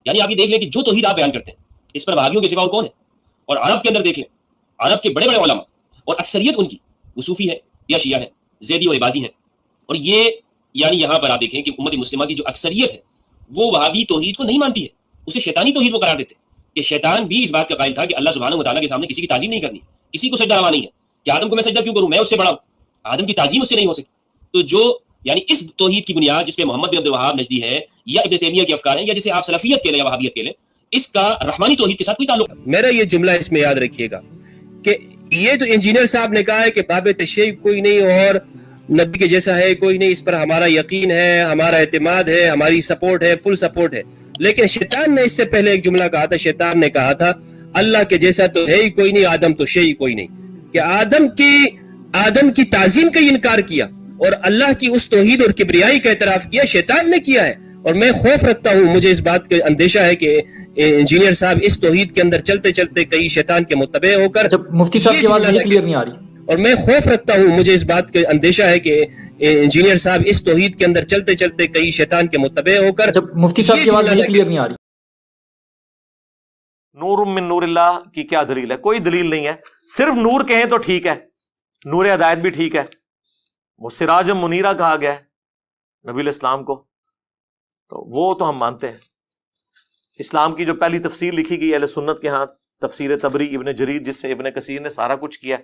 یعنی آپ یہ دیکھ لیں کہ جو توحید آپ بیان کرتے ہیں اس پر وہابیوں کے سوا اور کون ہے؟ اور عرب کے اندر دیکھ لیں، عرب کے بڑے بڑے علماء اور اکثریت ان کی وہ صوفی ہے یا شیعہ ہے، زیدی اور عباضی ہیں. اور یہ یعنی یہاں پر آپ دیکھیں کہ امت مسلمہ کی جو اکثریت ہے وہ وہابی توحید کو نہیں مانتی ہے، اسے شیطانی توحید کو قرار دیتے ہیں. کہ شیطان بھی اس بات کا قائل تھا کہ اللہ سبحانہ و تعالیٰ کے سامنے کسی کی تعظیم نہیں کرنی، کسی کو سجدہ روا نہیں ہے کہ آدم کو میں سجدہ کیوں کروں، میں اس سے بڑا ہوں، آدم کی تعظیم اس سے نہیں ہو سکتی. تو جو یعنی اس توحید کی بنیاد جس پہ محمد بن عبد الوہاب نجدی ہے یا ابن تیمیہ کے افکار ہیں یا جسے آپ سلفیت کے لیں یا وہابیت کے لیں، اس کا رحمانی توحید کے ساتھ کوئی تعلق نہیں. میرا یہ جملہ اس میں یاد رکھیے گا کہ یہ تو انجینئر صاحب نے کہا ہے کہ باب تشیع کوئی نہیں اور نبی کے جیسا ہے کوئی نہیں، اس پر ہمارا یقین ہے، ہمارا اعتماد ہے، ہماری سپورٹ ہے، فل سپورٹ ہے. لیکن شیطان نے اس سے پہلے ایک جملہ کہا تھا، شیطان نے کہا تھا اللہ کے جیسا تو ہے ہی کوئی نہیں، آدم تو شیء کوئی نہیں. کہ آدم کی تعظیم کا انکار کیا اور اللہ کی اس توحید اور کبریائی کا اعتراف کیا شیطان نے کیا ہے. اور میں خوف رکھتا ہوں، مجھے اس بات کا اندیشہ ہے کہ انجینئر صاحب اس توحید کے اندر چلتے چلتے کئی شیطان کے متبع ہو کر مفتی صاحب کی آواز نہیں کلیئر نہیں آ رہی. اور میں خوف رکھتا ہوں، مجھے اس بات کا اندیشہ ہے کہ انجینئر صاحب اس توحید کے اندر چلتے چلتے کئی شیطان کے متبع ہو کر مفتی صاحب کی آواز نہیں کلیئر نہیں آ رہی. نور من نور اللہ کی کیا دلیل ہے؟ کوئی دلیل نہیں ہے. صرف نور کہیں تو ٹھیک ہے، نور ہدایت بھی ٹھیک ہے، وہ سراج منیرہ کہا گیا ہے نبی الاسلام کو، تو وہ تو ہم مانتے ہیں. اسلام کی جو پہلی تفسیر لکھی گئی اہل سنت کے ہاں، تفسیر طبری ابن جریر، جس سے ابن کثیر نے سارا کچھ کیا،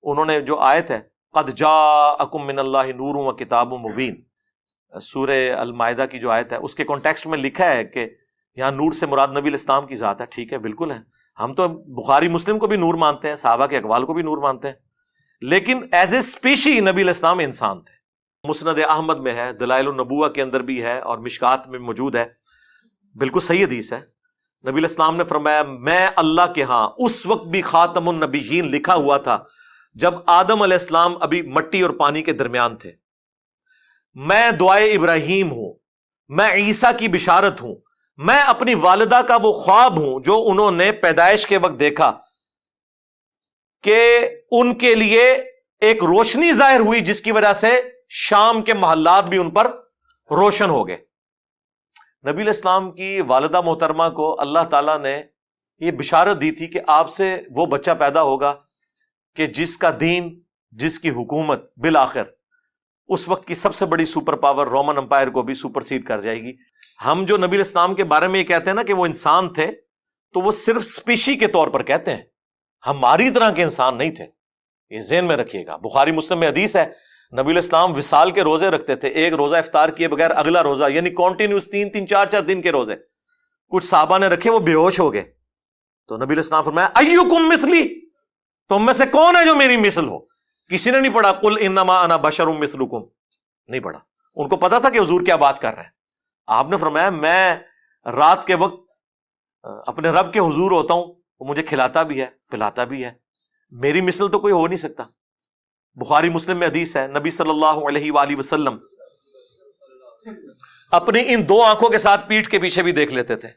انہوں نے جو آیت ہے قد جاءکم من اللہ نور و کتاب مبین، سورہ المائدہ کی جو آیت ہے اس کے کانٹیکسٹ میں لکھا ہے کہ یہاں نور سے مراد نبی الاسلام کی ذات ہے. ٹھیک ہے، بالکل ہے، ہم تو بخاری مسلم کو بھی نور مانتے ہیں، صحابہ کے اقوال کو بھی نور مانتے ہیں، لیکن ایز اے اسپیشی نبی الاسلام انسان تھے. مسند احمد میں ہے، دلائل النبوہ کے اندر بھی ہے اور مشکات میں موجود ہے، بالکل صحیح حدیث ہے. نبی الاسلام نے فرمایا میں اللہ کے ہاں اس وقت بھی خاتم النبیین لکھا ہوا تھا جب آدم علیہ السلام ابھی مٹی اور پانی کے درمیان تھے. میں دعائے ابراہیم ہوں، میں عیسیٰ کی بشارت ہوں، میں اپنی والدہ کا وہ خواب ہوں جو انہوں نے پیدائش کے وقت دیکھا کہ ان کے لیے ایک روشنی ظاہر ہوئی جس کی وجہ سے شام کے محلات بھی ان پر روشن ہو گئے. نبی الاسلام کی والدہ محترمہ کو اللہ تعالیٰ نے یہ بشارت دی تھی کہ آپ سے وہ بچہ پیدا ہوگا کہ جس کا دین، جس کی حکومت بالآخر اس وقت کی سب سے بڑی سپر پاور رومن امپائر کو بھی سپر سیڈ کر جائے گی. ہم جو نبی الاسلام کے بارے میں یہ کہتے ہیں نا کہ وہ انسان تھے، تو وہ صرف سپیشی کے طور پر کہتے ہیں، ہماری طرح کے انسان نہیں تھے. یہ ذہن میں رکھیے گا. بخاری مسلم میں حدیث ہے نبی الاسلام وصال کے روزے رکھتے تھے، ایک روزہ افطار کیے بغیر اگلا روزہ، یعنی کانٹینیوس 3 4 دن کے روزے. کچھ صحابہ نے رکھے، وہ بے ہوش ہو گئے، تو نبی الاسلام فرمایا ایکم مثلی، تم میں سے کون ہے جو میری مثل ہو؟ کسی نے نہیں پڑھا قل انما انا بشر مثلکم، نہیں پڑھا. ان کو پتا تھا کہ حضور کیا بات کر رہے ہیں. آپ نے فرمایا میں رات کے وقت اپنے رب کے حضور ہوتا ہوں، وہ مجھے کھلاتا بھی ہے پلاتا بھی ہے، میری مثل تو کوئی ہو نہیں سکتا. بخاری مسلم میں حدیث ہے نبی صلی اللہ علیہ وآلہ وسلم اپنی ان 2 آنکھوں کے ساتھ پیٹھ کے پیچھے بھی دیکھ لیتے تھے.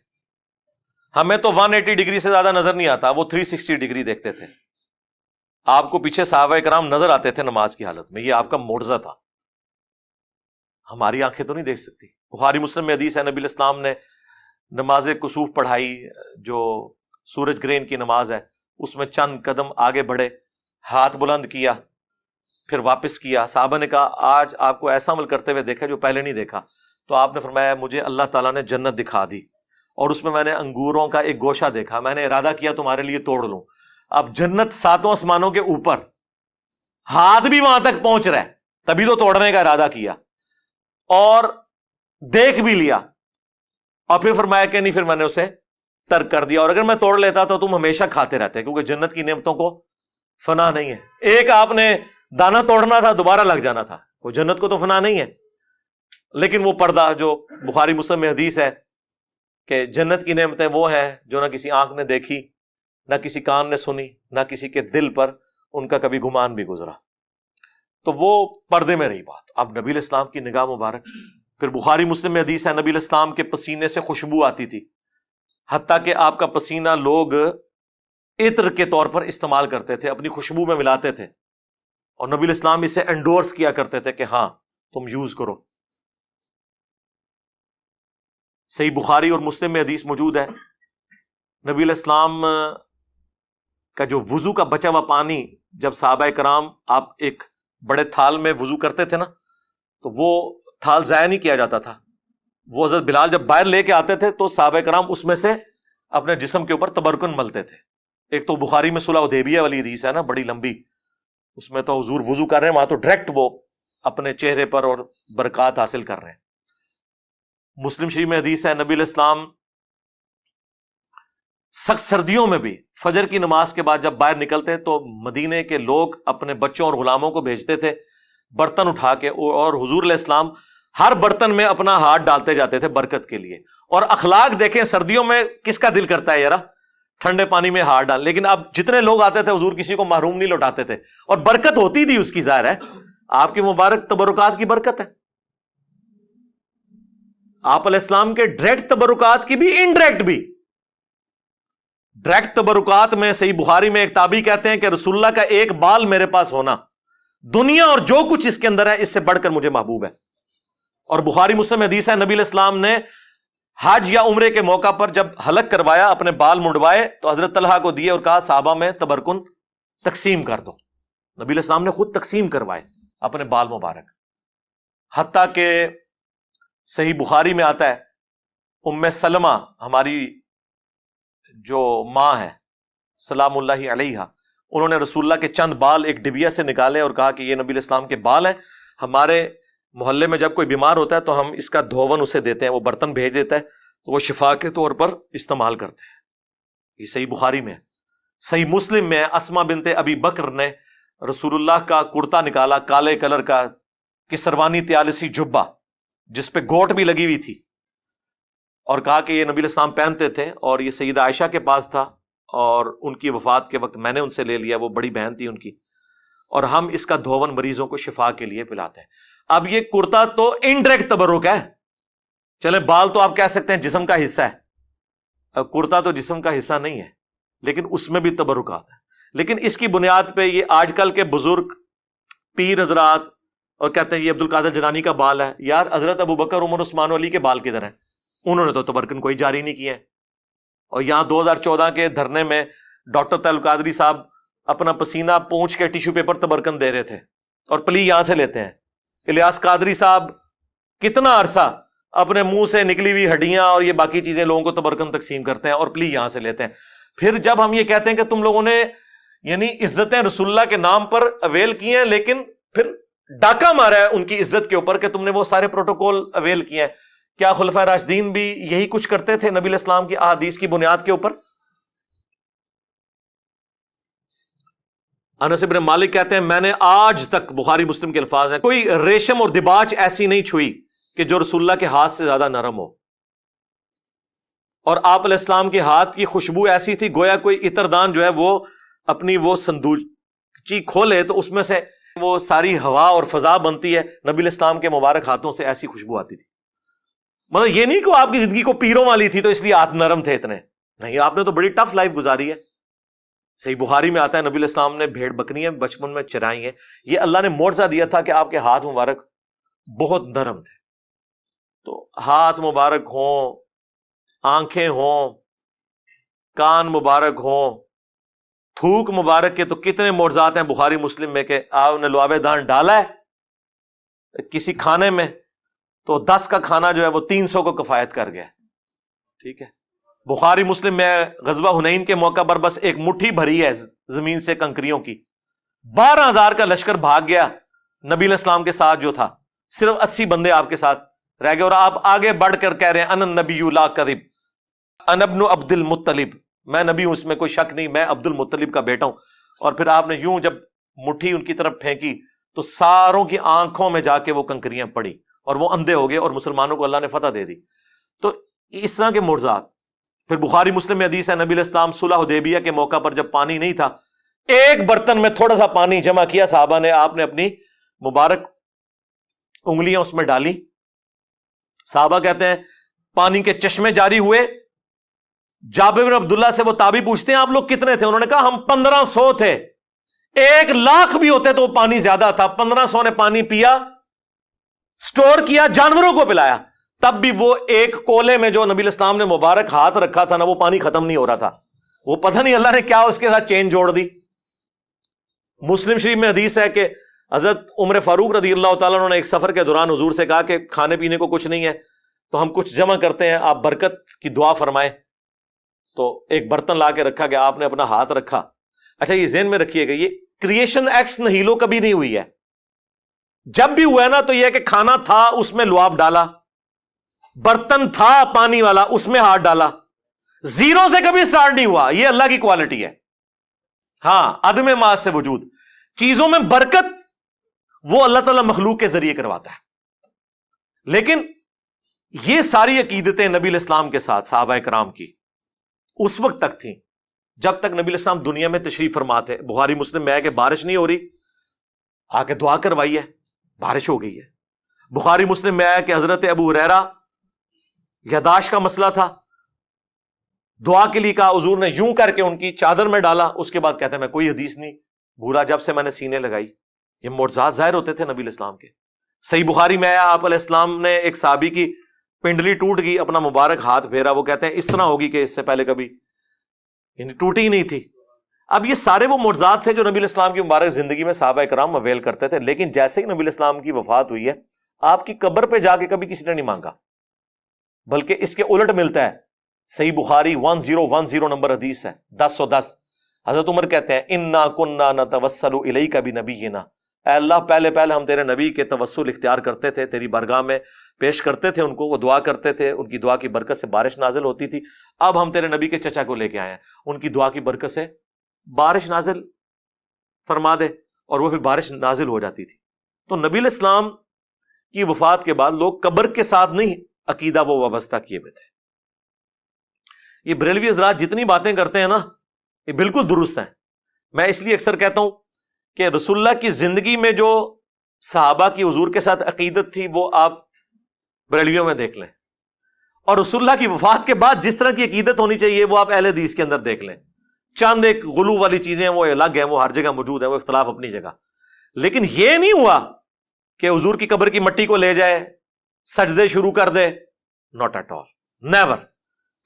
ہمیں تو 180 ڈگری سے زیادہ نظر نہیں آتا، وہ 360 ڈگری دیکھتے تھے. آپ کو پیچھے صحابہ کرام نظر آتے تھے نماز کی حالت میں، یہ آپ کا معجزہ تھا. ہماری آنکھیں تو نہیں دیکھ سکتی. بخاری مسلم میں حدیث ہے نبی الاسلام نے نماز کسوف پڑھائی، جو سورج گرہن کی نماز ہے، اس میں چند قدم آگے بڑھے، ہاتھ بلند کیا، پھر واپس کیا. صحابہ نے کہا آج آپ کو ایسا عمل کرتے ہوئے دیکھا جو پہلے نہیں دیکھا. تو آپ نے فرمایا مجھے اللہ تعالیٰ نے جنت دکھا دی اور اس میں میں نے انگوروں کا ایک گوشہ دیکھا، میں نے ارادہ کیا تمہارے لیے توڑ لوں. اب جنت 7 آسمانوں کے اوپر، ہاتھ بھی وہاں تک پہنچ رہا ہے، تبھی تو توڑنے کا ارادہ کیا اور دیکھ بھی لیا. اور پھر فرمایا کہ نہیں، پھر میں نے اسے ترک کر دیا، اور اگر میں توڑ لیتا تو تم ہمیشہ کھاتے رہتے، کیونکہ جنت کی نعمتوں کو فنا نہیں ہے. ایک آپ نے دانا توڑنا تھا، دوبارہ لگ جانا تھا، کوئی جنت کو تو فنا نہیں ہے. لیکن وہ پردہ جو بخاری مسلم میں حدیث ہے کہ جنت کی نعمتیں وہ ہیں جو نہ کسی آنکھ نے دیکھی، نہ کسی کان نے سنی، نہ کسی کے دل پر ان کا کبھی گمان بھی گزرا. تو وہ پردے میں رہی بات. اب نبی الاسلام کی نگاہ مبارک. پھر بخاری مسلم میں حدیث ہے نبی الاسلام کے پسینے سے خوشبو آتی تھی، حتیٰ کہ آپ کا پسینہ لوگ عطر کے طور پر استعمال کرتے تھے، اپنی خوشبو میں ملاتے تھے، اور نبی الاسلام اسے انڈورس کیا کرتے تھے کہ ہاں تم یوز کرو. صحیح بخاری اور مسلم میں حدیث موجود ہے، نبی علیہ السلام کا جو وضو کا بچا ہوا پانی جب صحابہ کرام آپ ایک بڑے تھال میں وضو کرتے تھے نا، تو وہ تھال ضائع نہیں کیا جاتا تھا. وہ حضرت بلال جب باہر لے کے آتے تھے تو صحابہ کرام اس میں سے اپنے جسم کے اوپر تبرکن ملتے تھے. ایک تو بخاری میں صلح حدیبیہ والی حدیث ہے نا، بڑی لمبی، اس میں تو حضور وضو کر رہے ہیں، وہاں تو ڈائریکٹ وہ اپنے چہرے پر اور برکات حاصل کر رہے ہیں. مسلم شریف میں حدیث ہے، نبی علیہ السلام سخت سردیوں میں بھی فجر کی نماز کے بعد جب باہر نکلتے تو مدینے کے لوگ اپنے بچوں اور غلاموں کو بھیجتے تھے برتن اٹھا کے، اور حضور علیہ السلام ہر برتن میں اپنا ہاتھ ڈالتے جاتے تھے برکت کے لیے. اور اخلاق دیکھیں، سردیوں میں کس کا دل کرتا ہے یارا ٹھنڈے پانی میں ہاتھ ڈال، لیکن اب جتنے لوگ آتے تھے حضور کسی کو محروم نہیں لوٹاتے تھے، اور برکت ہوتی تھی اس کی، ظاہر ہے آپ کی مبارک تبرکات کی برکت ہے. آپ علیہ السلام کے ڈائریکٹ تبرکات کی بھی، انڈائریکٹ بھی. ڈائریکٹ تبرکات میں صحیح بخاری میں ایک تابعی کہتے ہیں کہ رسول اللہ کا ایک بال میرے پاس ہونا دنیا اور جو کچھ اس کے اندر ہے اس سے بڑھ کر مجھے محبوب ہے. اور بخاری مسلم حدیث ہے، نبی علیہ السلام نے حج یا عمرے کے موقع پر جب حلق کروایا، اپنے بال منڈوائے تو حضرت طلحہ کو دیے اور کہا صحابہ میں تبرکن تقسیم کر دو. نبی علیہ السلام نے خود تقسیم کروائے اپنے بال مبارک. حتیٰ کہ صحیح بخاری میں آتا ہے، ام سلمہ ہماری جو ماں ہے سلام اللہ علیہا، انہوں نے رسول اللہ کے چند بال ایک ڈبیا سے نکالے اور کہا کہ یہ نبی علیہ السلام کے بال ہیں، ہمارے محلے میں جب کوئی بیمار ہوتا ہے تو ہم اس کا دھون اسے دیتے ہیں، وہ برتن بھیج دیتا ہے تو وہ شفا کے طور پر استعمال کرتے ہیں. یہ صحیح بخاری میں ہے. صحیح مسلم میں اسما بنت ابی بکر نے رسول اللہ کا کرتا نکالا، کالے کلر کا کسروانی تیالسی جبہ جس پہ گوٹ بھی لگی ہوئی تھی، اور کہا کہ یہ نبی علیہ السلام پہنتے تھے، اور یہ سیدہ عائشہ کے پاس تھا، اور ان کی وفات کے وقت میں نے ان سے لے لیا، وہ بڑی بہن تھی ان کی، اور ہم اس کا دھون مریضوں کو شفا کے لیے پلاتے ہیں. اب یہ کرتا تو انڈائریکٹ تبرک ہے، چلے بال تو آپ کہہ سکتے ہیں جسم کا حصہ ہے، کرتا تو جسم کا حصہ نہیں ہے، لیکن اس میں بھی تبرکات ہے. لیکن اس کی بنیاد پہ یہ آج کل کے بزرگ پیر حضرات اور کہتے ہیں یہ عبد القادر جیلانی کا بال ہے. یار حضرت ابو بکر عمر عثمان علی کے بال کدھر ہیں؟ انہوں نے تو تبرکن کوئی جاری نہیں کیا ہے. اور یہاں 2014 کے دھرنے میں ڈاکٹر طیب القادری صاحب اپنا پسینہ پونچھ کے ٹیشو پیپر تبرکن دے رہے تھے، اور پلی یہاں سے لیتے ہیں. الیاس قادری صاحب کتنا عرصہ اپنے منہ سے نکلی ہوئی ہڈیاں اور یہ باقی چیزیں لوگوں کو تبرکن تقسیم کرتے ہیں اور پلی یہاں سے لیتے ہیں. پھر جب ہم یہ کہتے ہیں کہ تم لوگوں نے یعنی عزتیں رسول اللہ کے نام پر اویل کی ہیں، لیکن پھر ڈاکہ مارا ہے ان کی عزت کے اوپر کہ تم نے وہ سارے پروٹوکول اویل کیے ہیں. کیا خلفائے راشدین بھی یہی کچھ کرتے تھے نبی علیہ السلام کی احادیث کی بنیاد کے اوپر؟ انس بن مالک کہتے ہیں میں نے آج تک، بخاری مسلم کے الفاظ ہیں، کوئی ریشم اور دباچ ایسی نہیں چھوئی کہ جو رسول اللہ کے ہاتھ سے زیادہ نرم ہو. اور آپ علیہ السلام کے ہاتھ کی خوشبو ایسی تھی گویا کوئی عطر دان جو ہے وہ اپنی وہ صندوقچی کھولے تو اس میں سے وہ ساری ہوا اور فضا بنتی ہے. نبی علیہ السلام کے مبارک ہاتھوں سے ایسی خوشبو آتی تھی. مطلب یہ نہیں کہ آپ کی زندگی کو پیروں والی تھی تو اس لیے ہاتھ نرم تھے اتنے، نہیں، آپ نے تو بڑی ٹف لائف گزاری ہے. صحیح بخاری میں آتا ہے نبی علیہ السلام نے بھیڑ بکریاں بچپن میں چرائی ہیں. یہ اللہ نے معجزہ دیا تھا کہ آپ کے ہاتھ مبارک بہت نرم تھے. تو ہاتھ مبارک ہوں، آنکھیں ہوں، کان مبارک ہوں، تھوک مبارک کے تو کتنے معجزات ہیں بخاری مسلم میں کہ آپ نے لعاب دان ڈالا ہے کسی کھانے میں تو 10 کا کھانا جو ہے وہ 300 کو کفایت کر گیا. ٹھیک ہے. بخاری مسلم میں غزوہ حنین کے موقع پر بس ایک مٹھی بھری ہے زمین سے کنکریوں کی، 12,000 کا لشکر بھاگ گیا نبی علیہ السلام کے ساتھ جو تھا، صرف 80 بندے آپ کے ساتھ رہ گئے، اور آپ آگے بڑھ کر کہہ رہے ہیں انا النبی لا کذب انا ابن عبد المطلب، میں نبی ہوں اس میں کوئی شک نہیں، میں عبد المطلب کا بیٹا ہوں. اور پھر آپ نے یوں جب مٹھی ان کی طرف پھینکی تو ساروں کی آنکھوں میں جا کے وہ کنکریاں پڑی اور وہ اندھے ہو گئے اور مسلمانوں کو اللہ نے فتح دے دی. تو اس طرح کے معجزات. پھر بخاری مسلم میں حدیث ہے نبی علیہ السلام صلح حدیبیہ کے موقع پر جب پانی نہیں تھا، ایک برتن میں تھوڑا سا پانی جمع کیا صحابہ نے، آپ نے اپنی مبارک انگلیاں اس میں ڈالی. صحابہ کہتے ہیں پانی کے چشمے جاری ہوئے. جابر بن عبداللہ سے وہ تابعی پوچھتے ہیں آپ لوگ کتنے تھے؟ انہوں نے کہا ہم 1500 تھے. 1,00,000 بھی ہوتے تو وہ پانی زیادہ تھا. 1500 نے پانی پیا، سٹور کیا، جانوروں کو پلایا. تب بھی وہ ایک کولے میں جو نبی علیہ السلام نے مبارک ہاتھ رکھا تھا نا، وہ پانی ختم نہیں ہو رہا تھا. وہ پتہ نہیں اللہ نے کیا اس کے ساتھ چین جوڑ دی. مسلم شریف میں حدیث ہے کہ حضرت عمر فاروق رضی اللہ تعالیٰ عنہ نے ایک سفر کے دوران حضور سے کہا کہ کھانے پینے کو کچھ نہیں ہے تو ہم کچھ جمع کرتے ہیں، آپ برکت کی دعا فرمائیں. تو ایک برتن لا کے رکھا گیا، آپ نے اپنا ہاتھ رکھا. اچھا یہ ذہن میں رکھیے گا، یہ کریشن ایکس نہیلو کبھی نہیں ہوئی ہے. جب بھی ہوا ہے نا تو یہ کہ کھانا تھا اس میں لعاب ڈالا، برتن تھا پانی والا اس میں ہاتھ ڈالا، زیرو سے کبھی سٹارٹ نہیں ہوا. یہ اللہ کی کوالٹی ہے. ہاں عدم ماس سے وجود. چیزوں میں برکت وہ اللہ تعالیٰ مخلوق کے ذریعے کرواتا ہے. لیکن یہ ساری عقیدتیں نبی علیہ السلام کے ساتھ صحابہ کرام کی اس وقت تک تھیں جب تک نبی علیہ السلام دنیا میں تشریف فرما تھے. بخاری مسلم میں ہے کہ بارش نہیں ہو رہی، آ کے دعا کروائی ہے، بارش ہو گئی ہے. بخاری مسلم میں ہے کہ حضرت ابو ہریرہ یاداشت کا مسئلہ تھا، دعا کے لیے کہا، حضور نے یوں کر کے ان کی چادر میں ڈالا. اس کے بعد کہتے ہیں میں کوئی حدیث نہیں بھولا جب سے میں نے سینے لگائی. یہ معجزات ظاہر ہوتے تھے نبی علیہ السلام کے. صحیح بخاری میں آیا آپ علیہ السلام نے ایک صحابی کی پنڈلی ٹوٹ گئی، اپنا مبارک ہاتھ پھیرا. وہ کہتے ہیں اس طرح ہوگی کہ اس سے پہلے کبھی یعنی ٹوٹی ہی نہیں تھی. اب یہ سارے وہ معجزات تھے جو نبی علیہ السلام کی مبارک زندگی میں صحابہ کرام اویل کرتے تھے. لیکن جیسے ہی نبی علیہ السلام کی وفات ہوئی ہے، آپ کی قبر پہ جا کے کبھی کسی نے نہیں مانگا، بلکہ اس کے الٹ ملتا ہے. صحیح بخاری 1010 نمبر حدیث ہے 1010. حضرت عمر کہتے ہیں انا کننا نتوسل الیک بنبینا، اے اللہ پہلے ہم تیرے نبی کے توسل اختیار کرتے تھے، تیری بارگاہ میں پیش کرتے تھے ان کو، وہ دعا کرتے تھے، ان کی دعا کی برکت سے بارش نازل ہوتی تھی. اب ہم تیرے نبی کے چچا کو لے کے آئے ہیں، ان کی دعا کی برکت سے بارش نازل فرما دے، اور وہ پھر بارش نازل ہو جاتی تھی. تو نبی علیہ السلام کی وفات کے بعد لوگ قبر کے ساتھ نہیں عقیدہ وہ وابستہ کیے ہوئے تھے. یہ بریلوی حضرات جتنی باتیں کرتے ہیں نا یہ بالکل درست ہیں. میں اس لیے اکثر کہتا ہوں کہ رسول اللہ کی زندگی میں جو صحابہ کی حضور کے ساتھ عقیدت تھی وہ آپ بریلویوں میں دیکھ لیں، اور رسول اللہ کی وفات کے بعد جس طرح کی عقیدت ہونی چاہیے وہ آپ اہل حدیث کے اندر دیکھ لیں. چند ایک غلو والی چیزیں وہ الگ ہیں، وہ ہر جگہ موجود ہیں، وہ اختلاف اپنی جگہ. لیکن یہ نہیں ہوا کہ حضور کی قبر کی مٹی کو لے جائے سجدے شروع کر دے. ناٹ ایٹ آل، نیور،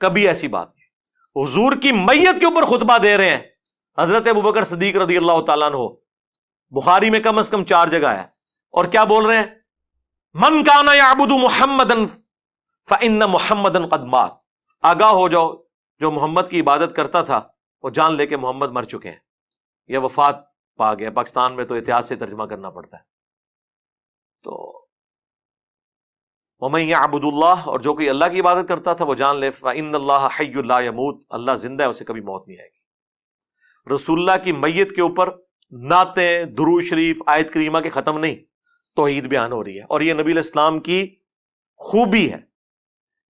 کبھی ایسی بات نہیں. حضور کی میت کے اوپر خطبہ دے رہے ہیں حضرت ابوبکر صدیق رضی اللہ تعالیٰ عنہ. بخاری میں کم از کم 4 جگہ ہے. اور کیا بول رہے ہیں؟ من کان یعبد محمدا فإن محمدا قد مات. آگاہ ہو جاؤ، جو محمد کی عبادت کرتا تھا وہ جان لے کہ محمد مر چکے ہیں، یہ وفات پا گئے. پاکستان میں تو احتیاط سے ترجمہ کرنا پڑتا ہے. تو وَمَن يَعْبُدُ اللَّهَ، اور جو کوئی اللہ کی عبادت کرتا تھا وہ جان لے فَإِنَّ اللَّهَ حَيٌّ لَا يَمُوتُ، اللہ زندہ ہے، اسے کبھی موت نہیں آئے گی. رسول اللہ کی میت کے اوپر نعتیں، درود شریف، آیت کریمہ کے ختم نہیں، توحید بیان ہو رہی ہے. اور یہ نبی علیہ السلام کی خوبی ہے.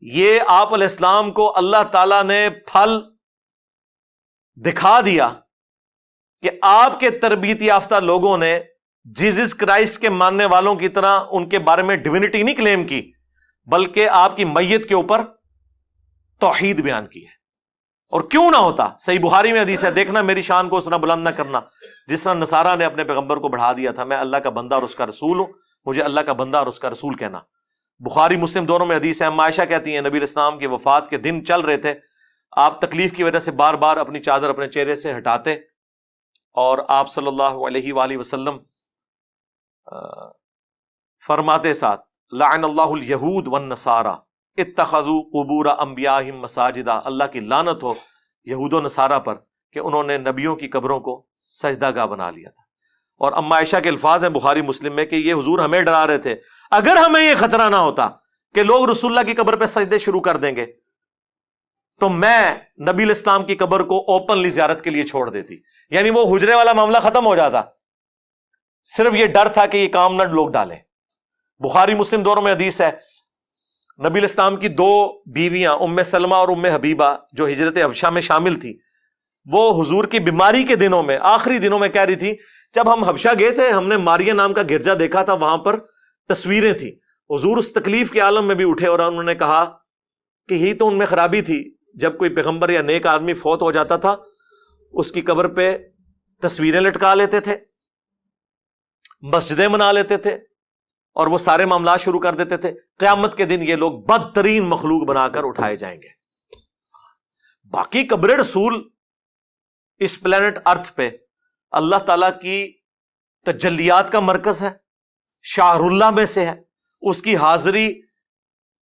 یہ آپ علیہ السلام کو اللہ تعالیٰ نے پھل دکھا دیا کہ آپ کے تربیت یافتہ لوگوں نے جیزس کرائسٹ کے ماننے والوں کی طرح ان کے بارے میں ڈیوینٹی نہیں کلیم کی، بلکہ آپ کی میت کے اوپر توحید بیان کی ہے. اور کیوں نہ ہوتا، صحیح بخاری میں حدیث ہے، دیکھنا میری شان کو اس طرح بلند نہ کرنا جس طرح نصارہ نے اپنے پیغمبر کو بڑھا دیا تھا. میں اللہ کا بندہ اور اس کا رسول ہوں، مجھے اللہ کا بندہ اور اس کا رسول کہنا. بخاری مسلم دونوں میں حدیث ہے. اما عائشہ کہتی ہیں نبی علیہ السلام کی وفات کے دن چل رہے تھے، آپ تکلیف کی وجہ سے بار بار اپنی چادر اپنے چہرے سے ہٹاتے، اور آپ صلی اللہ علیہ وآلہ وسلم فرماتے ساتھ لعن اللہ الیہود والنصارى اتخذوا قبور انبیائہم مساجدا، اللہ کی لعنت ہو یہود و نصارہ پر کہ انہوں نے نبیوں کی قبروں کو سجدہ گاہ بنا لیا تھا. اور اما عائشہ کے الفاظ ہیں بخاری مسلم میں کہ یہ حضور ہمیں ڈرا رہے تھے اگر ہمیں یہ خطرہ نہ ہوتا کہ لوگ رسول اللہ کی قبر پہ سجدے شروع کر دیں گے تو میں نبی علیہ السلام کی قبر کو اوپنلی زیارت کے لیے چھوڑ دیتی. یعنی وہ حجرے والا معاملہ ختم ہو جاتا، صرف یہ ڈر تھا کہ یہ کام نہ لوگ ڈالیں. بخاری مسلم دونوں میں حدیث ہے، نبی علیہ السلام کی 2 بیویاں ام سلمہ اور ام حبیبہ جو ہجرت حبشہ میں شامل تھی، وہ حضور کی بیماری کے دنوں میں، آخری دنوں میں کہہ رہی تھی جب ہم حبشہ گئے تھے ہم نے ماریہ نام کا گرجا دیکھا تھا، وہاں پر تصویریں تھیں. حضور اس تکلیف کے عالم میں بھی اٹھے اور انہوں نے کہا کہ یہی تو ان میں خرابی تھی، جب کوئی پیغمبر یا نیک آدمی فوت ہو جاتا تھا اس کی قبر پہ تصویریں لٹکا لیتے تھے، مسجدیں بنا لیتے تھے، اور وہ سارے معاملات شروع کر دیتے تھے. قیامت کے دن یہ لوگ بدترین مخلوق بنا کر اٹھائے جائیں گے. باقی قبر رسول اس پلانٹ ارتھ پہ اللہ تعالیٰ کی تجلیات کا مرکز ہے, شاہر اللہ میں سے ہے, اس کی حاضری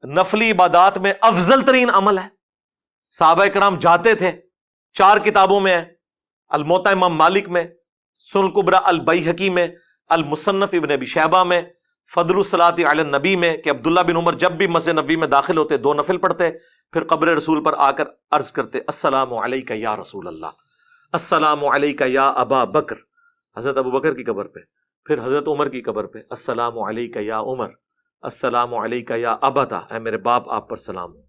نفلی عبادات میں افضل ترین عمل ہے. صحابہ کرام جاتے تھے, 4 کتابوں میں ہے, الموطا امام مالک میں, سنن کبریٰ البیہقی میں, المصنف ابن ابی شیبہ میں, فضل الصلاۃ علی النبی میں, کہ عبداللہ بن عمر جب بھی مسجد نبوی میں داخل ہوتے 2 نفل پڑھتے, پھر قبر رسول پر آ کر عرض کرتے السلام علیکہ یا رسول اللہ, السلام علیکہ یا ابا بکر, حضرت ابو بکر کی قبر پہ, پھر حضرت عمر کی قبر پہ السلام علیکہ یا عمر, السلام علیکہ یا ابتا, اے میرے باپ آپ پر سلام ہو.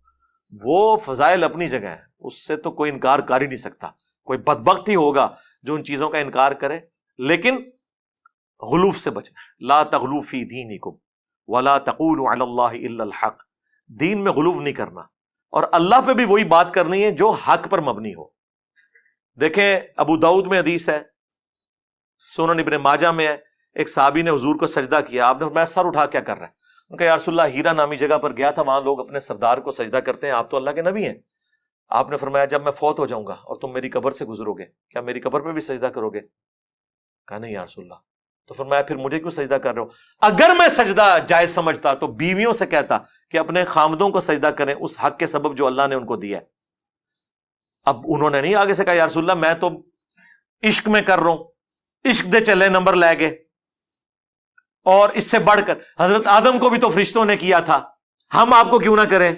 وہ فضائل اپنی جگہ ہیں, اس سے تو کوئی انکار کر ہی نہیں سکتا. کوئی بدبخت ہی ہوگا جو ان چیزوں کا انکار کرے, لیکن غلوف سے بچنا ہے. لا تغلو فی دینکم ولا تقولوا علی اللہ الا الحق, دین میں غلو نہیں کرنا, اور اللہ پہ بھی وہی بات کرنی ہے جو حق پر مبنی ہو. دیکھیں ابو داؤد میں حدیث ہے, سنن ابن ماجہ میں ہے, ایک صحابی نے حضور کو سجدہ کیا, آپ نے فرمایا سر اٹھا کیا کر رہے ہیں؟ ان کا یا رسول اللہ ہیرا نامی جگہ پر گیا تھا, وہاں لوگ اپنے سردار کو سجدہ کرتے ہیں, آپ تو اللہ کے نبی ہیں. آپ نے فرمایا جب میں فوت ہو جاؤں گا اور تم میری قبر سے گزرو گے, کیا میری قبر پہ بھی سجدہ کرو گے؟ کہا نہیں یا رسول اللہ. تو فرمایا پھر مجھے کیوں سجدہ کر رہے ہو؟ اگر میں سجدہ جائز سمجھتا تو بیویوں سے کہتا کہ اپنے خامدوں کو سجدہ کریں اس حق کے سبب جو اللہ نے ان کو دیا ہے. اب انہوں نے نہیں آگے سے کہا یا رسول اللہ میں تو عشق میں کر رہا ہوں, عشق دے چلے نمبر لے گئے, اور اس سے بڑھ کر حضرت آدم کو بھی تو فرشتوں نے کیا تھا, ہم آپ کو کیوں نہ کریں؟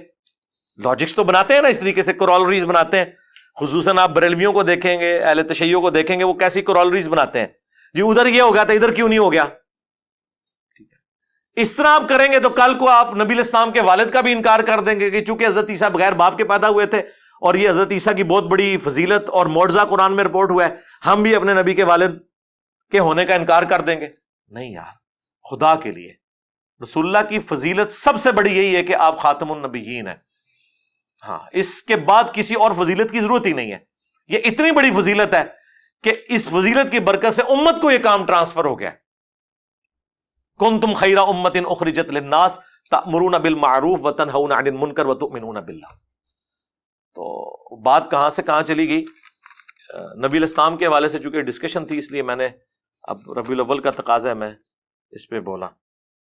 لاجکس تو بناتے ہیں نا اس طریقے سے, کرولریز بناتے ہیں. خصوصاً آپ بریلویوں کو دیکھیں گے, اہل تشیع کو دیکھیں گے, وہ کیسی کرولریز بناتے ہیں. جی ادھر یہ ہو گیا تھا, ادھر کیوں نہیں ہو گیا؟ اس طرح آپ کریں گے تو کل کو آپ نبی الاسلام کے والد کا بھی انکار کر دیں گے کہ چونکہ حضرت عیسیٰ بغیر باپ کے پیدا ہوئے تھے اور یہ حضرت عیسیٰ کی بہت بڑی فضیلت اور معجزہ قرآن میں رپورٹ ہوا ہے, ہم بھی اپنے نبی کے والد کے ہونے کا انکار کر دیں گے. نہیں یار, خدا کے لیے رسول اللہ کی فضیلت سب سے بڑی یہی ہے کہ آپ خاتم النبیین ہیں. ہاں, اس کے بعد کسی اور فضیلت کی ضرورت ہی نہیں ہے. یہ اتنی بڑی فضیلت ہے کہ اس فضیلت کی برکت سے امت کو یہ کام ٹرانسفر ہو گیا. کنتم خیر امت اخرجت للناس تأمرون بالمعروف وتنہون عن المنکر وتؤمنون باللہ. تو بات کہاں سے کہاں چلی گئی؟ نبی الاسلام کے حوالے سے چونکہ ڈسکشن تھی اس لیے میں نے اب ربیع الاول کا تقاضا ہے میں اس پہ بولا.